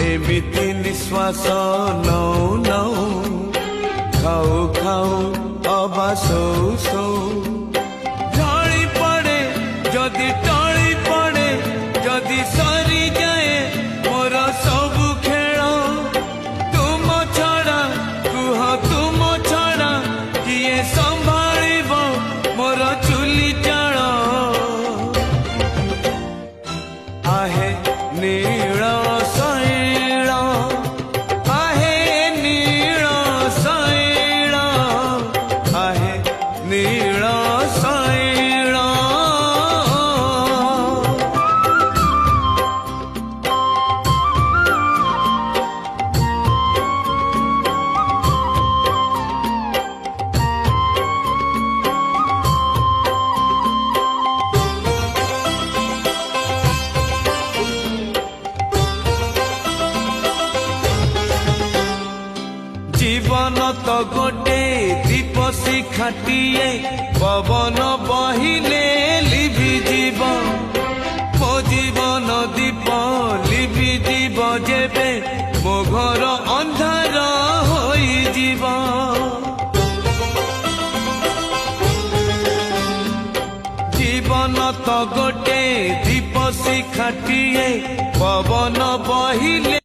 एमिति निश्वास नौ नौ खाऊ खाऊ अबा सौ सौ ढाली पड़े जदि टली पड़े जदि सरी जाए मोर सबु खेल तुम छड़ा कुह तुम छड़ा किए संभाଳିବ मोर चुली चाल आहे नील शैल आहे नील शैल आहे नील शैल जीवन तो गोटे दीप शिखाटिए पवन बहिले लिभि जीव मो जीवन दीप लिभि जीव जेबे मो घर अंधार होई जीव जीवन तो गोटे दीप शिखाटिए पवन बहिले